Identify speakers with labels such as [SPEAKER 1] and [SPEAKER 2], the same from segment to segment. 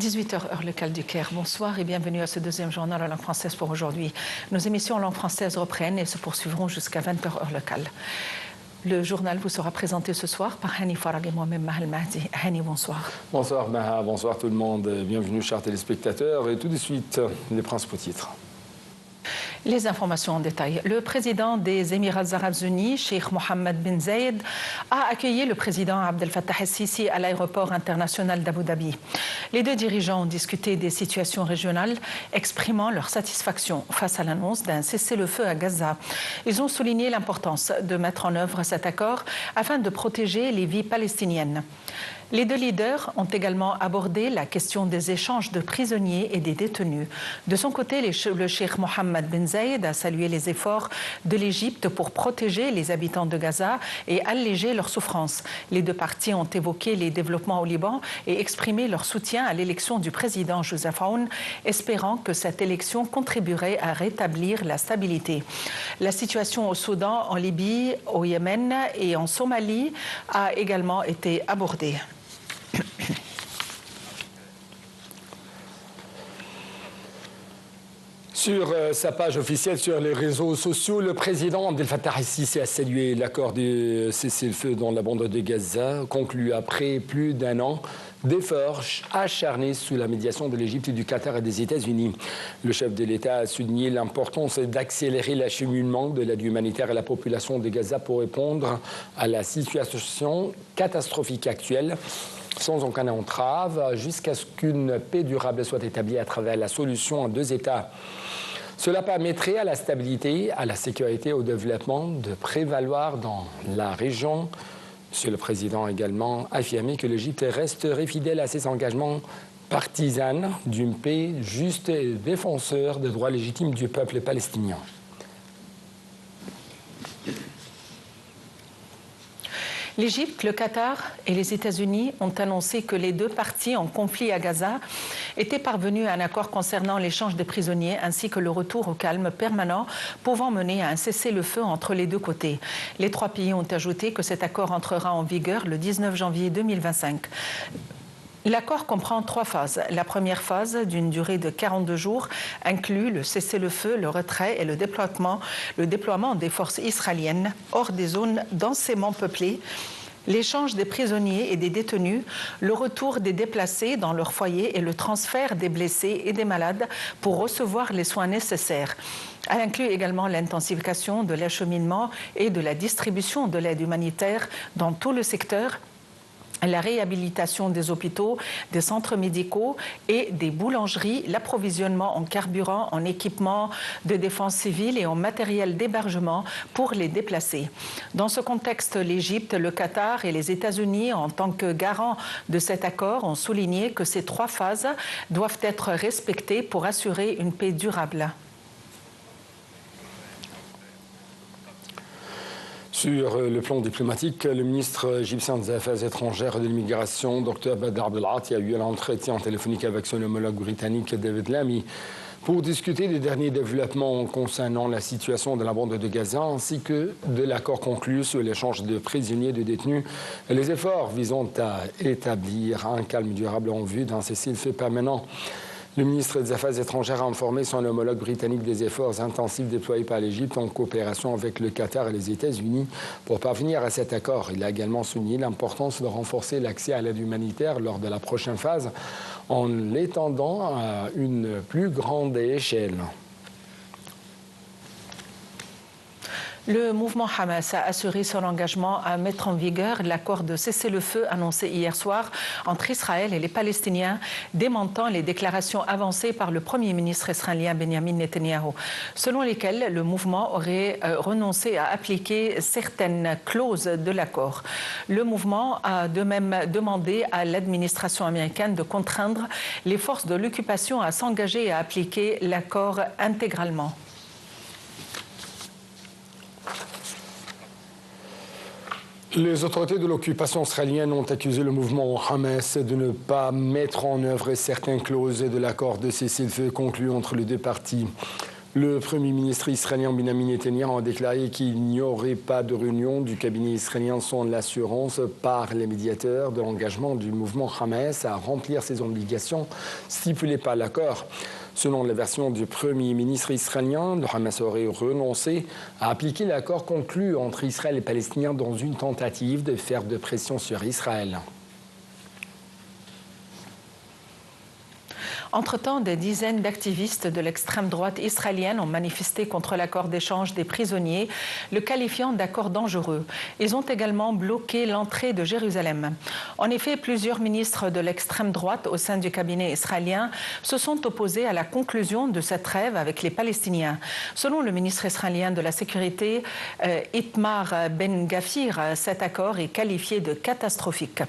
[SPEAKER 1] 18h, heure locale du Caire. Bonsoir et bienvenue à ce deuxième journal en langue française pour aujourd'hui. Nos émissions en langue française reprennent et se poursuivront jusqu'à 20h, heure locale. Le journal vous sera présenté ce soir par Hani Farag et moi-même Mahal Mahdi. Hani, bonsoir.
[SPEAKER 2] Bonsoir Maha, bonsoir tout le monde. Bienvenue chers téléspectateurs. Et tout de suite, les principaux titres.
[SPEAKER 1] Les informations en détail. Le président des Émirats arabes unis, Cheikh Mohammed bin Zayed, a accueilli le président Abdel Fattah el-Sisi à l'aéroport international d'Abu Dhabi. Les deux dirigeants ont discuté des situations régionales, exprimant leur satisfaction face à l'annonce d'un cessez-le-feu à Gaza. Ils ont souligné l'importance de mettre en œuvre cet accord afin de protéger les vies palestiniennes. Les deux leaders ont également abordé la question des échanges de prisonniers et des détenus. De son côté, le cheikh Mohammed bin Zayed a salué les efforts de l'Égypte pour protéger les habitants de Gaza et alléger leurs souffrances. Les deux parties ont évoqué les développements au Liban et exprimé leur soutien à l'élection du président Joseph Aoun, espérant que cette élection contribuerait à rétablir la stabilité. La situation au Soudan, en Libye, au Yémen et en Somalie a également été abordée.
[SPEAKER 2] Sur sa page officielle sur les réseaux sociaux, le président Abdel Fattah el-Sisi a salué l'accord de cessez-le-feu dans la bande de Gaza, conclu après plus d'un an d'efforts acharnés sous la médiation de l'Égypte, du Qatar et des États-Unis. Le chef de l'État a souligné l'importance d'accélérer l'acheminement de l'aide humanitaire à la population de Gaza pour répondre à la situation catastrophique actuelle, sans aucune entrave, jusqu'à ce qu'une paix durable soit établie à travers la solution en deux États. Cela permettrait à la stabilité, à la sécurité et au développement de prévaloir dans la région. Monsieur le Président a également affirmé que l'Égypte resterait fidèle à ses engagements partisans d'une paix juste et défenseur des droits légitimes du peuple palestinien.
[SPEAKER 1] L'Égypte, le Qatar et les États-Unis ont annoncé que les deux parties en conflit à Gaza étaient parvenues à un accord concernant l'échange de prisonniers ainsi que le retour au calme permanent pouvant mener à un cessez-le-feu entre les deux côtés. Les trois pays ont ajouté que cet accord entrera en vigueur le 19 janvier 2025. L'accord comprend trois phases. La première phase, d'une durée de 42 jours, inclut le cessez-le-feu, le retrait et le déploiement des forces israéliennes hors des zones densément peuplées, l'échange des prisonniers et des détenus, le retour des déplacés dans leur foyer et le transfert des blessés et des malades pour recevoir les soins nécessaires. Elle inclut également l'intensification de l'acheminement et de la distribution de l'aide humanitaire dans tout le secteur, la réhabilitation des hôpitaux, des centres médicaux et des boulangeries, l'approvisionnement en carburant, en équipement de défense civile et en matériel d'hébergement pour les déplacés. Dans ce contexte, l'Égypte, le Qatar et les États-Unis, en tant que garants de cet accord, ont souligné que ces trois phases doivent être respectées pour assurer une paix durable.
[SPEAKER 2] Sur le plan diplomatique, le ministre égyptien des Affaires étrangères et de l'immigration, Dr Badr Abdelati, a eu un entretien téléphonique avec son homologue britannique David Lammy pour discuter des derniers développements concernant la situation de la bande de Gaza ainsi que de l'accord conclu sur l'échange de prisonniers et de détenus et les efforts visant à établir un calme durable en vue d'un cessez-le-feu permanent. Le ministre des Affaires étrangères a informé son homologue britannique des efforts intensifs déployés par l'Égypte en coopération avec le Qatar et les États-Unis pour parvenir à cet accord. Il a également souligné l'importance de renforcer l'accès à l'aide humanitaire lors de la prochaine phase en l'étendant à une plus grande échelle.
[SPEAKER 1] Le mouvement Hamas a assuré son engagement à mettre en vigueur l'accord de cessez-le-feu annoncé hier soir entre Israël et les Palestiniens, démentant les déclarations avancées par le Premier ministre israélien Benjamin Netanyahu, selon lesquelles le mouvement aurait renoncé à appliquer certaines clauses de l'accord. Le mouvement a de même demandé à l'administration américaine de contraindre les forces de l'occupation à s'engager à appliquer l'accord intégralement.
[SPEAKER 2] Les autorités de l'occupation israélienne ont accusé le mouvement Hamas de ne pas mettre en œuvre certaines clauses de l'accord de cessez-le-feu conclu entre les deux parties. Le Premier ministre israélien Benjamin Netanyahu a déclaré qu'il n'y aurait pas de réunion du cabinet israélien sans l'assurance par les médiateurs de l'engagement du mouvement Hamas à remplir ses obligations stipulées par l'accord. Selon la version du Premier ministre israélien, le Hamas aurait renoncé à appliquer l'accord conclu entre Israël et les Palestiniens dans une tentative de faire de pression sur Israël.
[SPEAKER 1] Entre-temps, des dizaines d'activistes de l'extrême droite israélienne ont manifesté contre l'accord d'échange des prisonniers, le qualifiant d'accord dangereux. Ils ont également bloqué l'entrée de Jérusalem. En effet, plusieurs ministres de l'extrême droite au sein du cabinet israélien se sont opposés à la conclusion de cette trêve avec les Palestiniens. Selon le ministre israélien de la Sécurité, Itamar Ben-Gvir, cet accord est qualifié de catastrophique.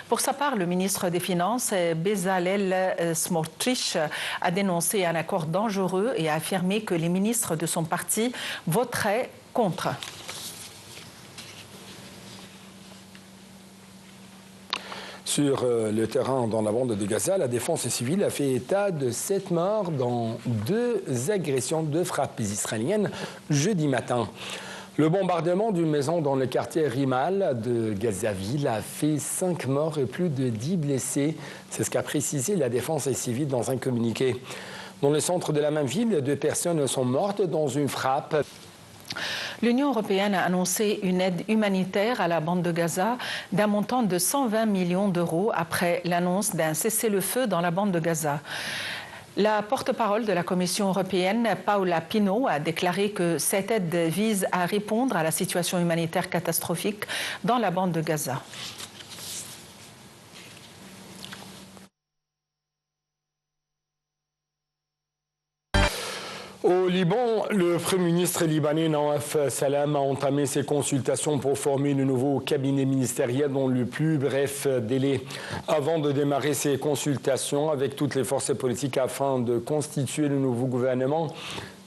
[SPEAKER 1] Pour sa part, le ministre des Finances, Bezalel Smotrich, a dénoncé un accord dangereux et a affirmé que les ministres de son parti voteraient contre.
[SPEAKER 2] Sur le terrain dans la bande de Gaza, la défense civile a fait état de 7 morts dans 2 agressions, 2 frappes israéliennes jeudi matin. Le bombardement d'une maison dans le quartier Rimal de Gazaville a fait 5 morts et plus de 10 blessés. C'est ce qu'a précisé la défense civile dans un communiqué. Dans le centre de la même ville, 2 personnes sont mortes dans une frappe.
[SPEAKER 1] L'Union européenne a annoncé une aide humanitaire à la bande de Gaza d'un montant de 120 millions d'euros après l'annonce d'un cessez-le-feu dans la bande de Gaza. La porte-parole de la Commission européenne, Paola Pino, a déclaré que cette aide vise à répondre à la situation humanitaire catastrophique dans la bande de Gaza.
[SPEAKER 2] Au Liban, le Premier ministre libanais Nawaf Salam a entamé ses consultations pour former le nouveau cabinet ministériel dans le plus bref délai. Avant de démarrer ses consultations avec toutes les forces politiques afin de constituer le nouveau gouvernement,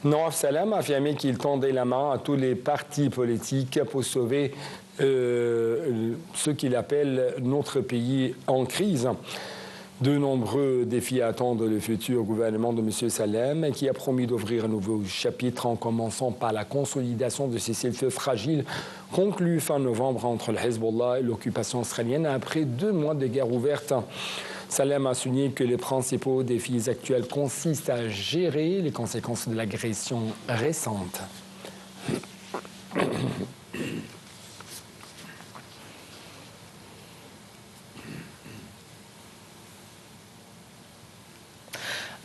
[SPEAKER 2] Nawaf Salam a affirmé qu'il tendait la main à tous les partis politiques pour sauver ce qu'il appelle notre pays en crise. De nombreux défis attendent le futur gouvernement de M. Salem, qui a promis d'ouvrir un nouveau chapitre en commençant par la consolidation de ces cessez-le-feu fragiles conclus fin novembre entre le Hezbollah et l'occupation israélienne après 2 mois de guerre ouverte. Salem a souligné que les principaux défis actuels consistent à gérer les conséquences de l'agression récente.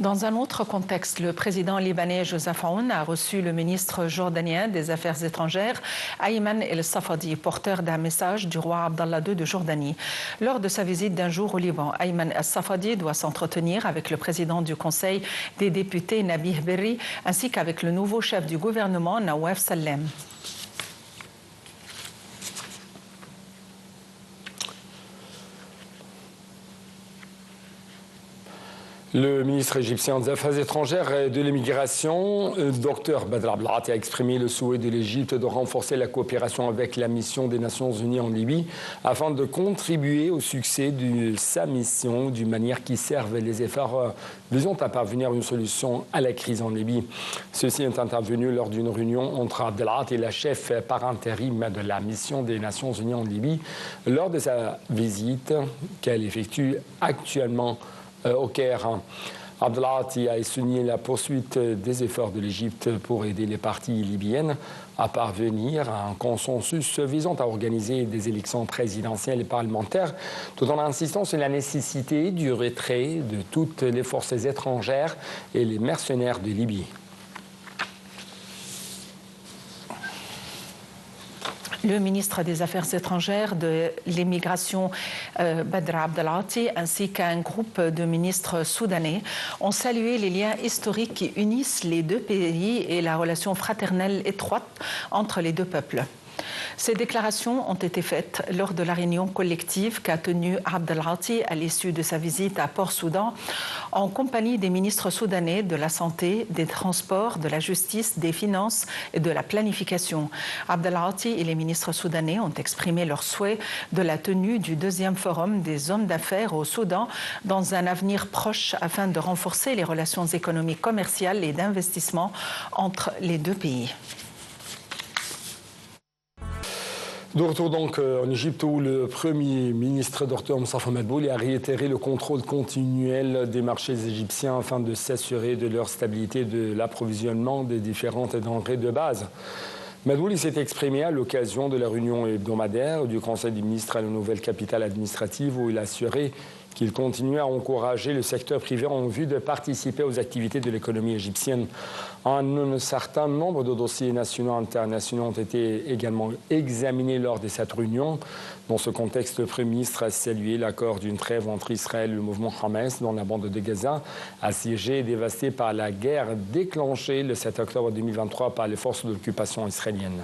[SPEAKER 1] Dans un autre contexte, le président libanais Joseph Aoun a reçu le ministre jordanien des Affaires étrangères, Ayman El-Safadi, porteur d'un message du roi Abdallah II de Jordanie. Lors de sa visite d'un jour au Liban, Ayman El-Safadi doit s'entretenir avec le président du Conseil des députés, Nabih Berri, ainsi qu'avec le nouveau chef du gouvernement, Nawaf Salem.
[SPEAKER 2] Le ministre égyptien des Affaires étrangères et de l'immigration, Dr Badr Abdelghati, a exprimé le souhait de l'Égypte de renforcer la coopération avec la mission des Nations Unies en Libye afin de contribuer au succès de sa mission d'une manière qui serve les efforts visant à parvenir à une solution à la crise en Libye. Ceci est intervenu lors d'une réunion entre Abdelghati et la chef par intérim de la mission des Nations Unies en Libye lors de sa visite qu'elle effectue actuellement au Caire. Abdelghati a souligné la poursuite des efforts de l'Égypte pour aider les parties libyennes à parvenir à un consensus visant à organiser des élections présidentielles et parlementaires, tout en insistant sur la nécessité du retrait de toutes les forces étrangères et les mercenaires de Libye.
[SPEAKER 1] Le ministre des Affaires étrangères, de l'immigration, Badr Abdelghati, ainsi qu'un groupe de ministres soudanais ont salué les liens historiques qui unissent les 2 pays et la relation fraternelle étroite entre les 2 peuples. Ces déclarations ont été faites lors de la réunion collective qu'a tenue Abdel Hati à l'issue de sa visite à Port-Soudan en compagnie des ministres soudanais de la Santé, des Transports, de la Justice, des Finances et de la Planification. Abdel Hati et les ministres soudanais ont exprimé leur souhait de la tenue du deuxième forum des hommes d'affaires au Soudan dans un avenir proche afin de renforcer les relations économiques, commerciales et d'investissement entre les deux pays.
[SPEAKER 2] De retour donc en Égypte où le Premier ministre Dr Moustapha Madbouli a réitéré le contrôle continuel des marchés égyptiens afin de s'assurer de leur stabilité de l'approvisionnement des différentes denrées de base. Madbouli s'est exprimé à l'occasion de la réunion hebdomadaire du Conseil des ministres à la nouvelle capitale administrative où il a assuré qu'il continue à encourager le secteur privé en vue de participer aux activités de l'économie égyptienne. Un certain nombre de dossiers nationaux et internationaux ont été également examinés lors de cette réunion. Dans ce contexte, le Premier ministre a salué l'accord d'une trêve entre Israël et le mouvement Hamas dans la bande de Gaza, assiégée et dévastée par la guerre déclenchée le 7 octobre 2023 par les forces d'occupation israéliennes.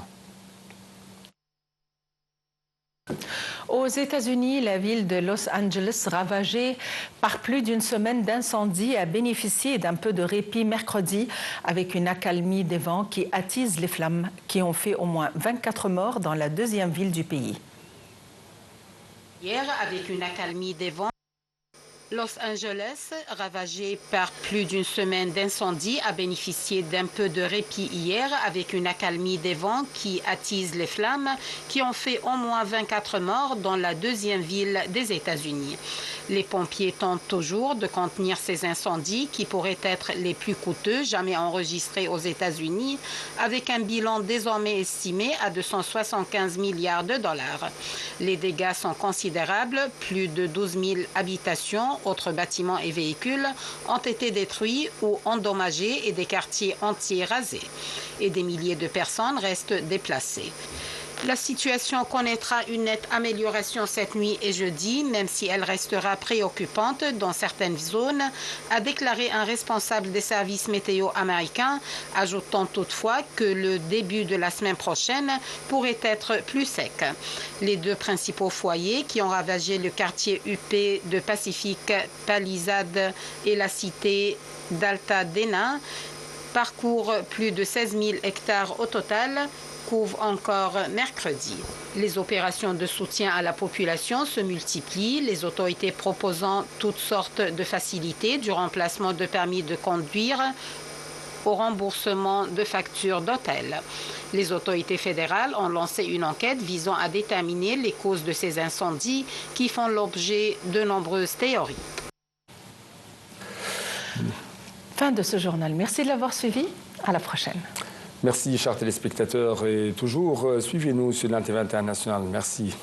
[SPEAKER 1] Aux États-Unis, la ville de Los Angeles, ravagée par plus d'une semaine d'incendie, a bénéficié d'un peu de répit mercredi avec une accalmie des vents qui attise les flammes, qui ont fait au moins 24 morts dans la deuxième ville du pays.
[SPEAKER 3] Hier, avec une accalmie des vents, Los Angeles, ravagé par plus d'une semaine d'incendie, a bénéficié d'un peu de répit hier avec une accalmie des vents qui attise les flammes qui ont fait au moins 24 morts dans la deuxième ville des États-Unis. Les pompiers tentent toujours de contenir ces incendies qui pourraient être les plus coûteux jamais enregistrés aux États-Unis avec un bilan désormais estimé à 275 milliards de dollars. Les dégâts sont considérables, plus de 12 000 habitations, autres bâtiments et véhicules ont été détruits ou endommagés et des quartiers entiers rasés. Et des milliers de personnes restent déplacées. La situation connaîtra une nette amélioration cette nuit et jeudi, même si elle restera préoccupante dans certaines zones, a déclaré un responsable des services météo américains, ajoutant toutefois que le début de la semaine prochaine pourrait être plus sec. Les deux principaux foyers qui ont ravagé le quartier UP de Pacific Palisades et la cité d'Altadena parcourent plus de 16 000 hectares au total, couvre encore mercredi. Les opérations de soutien à la population se multiplient, les autorités proposant toutes sortes de facilités, du remplacement de permis de conduire au remboursement de factures d'hôtel. Les autorités fédérales ont lancé une enquête visant à déterminer les causes de ces incendies qui font l'objet de nombreuses théories.
[SPEAKER 1] Fin de ce journal. Merci de l'avoir suivi. À la prochaine.
[SPEAKER 2] Merci, chers téléspectateurs. Et toujours, suivez-nous sur l'Internet international. Merci.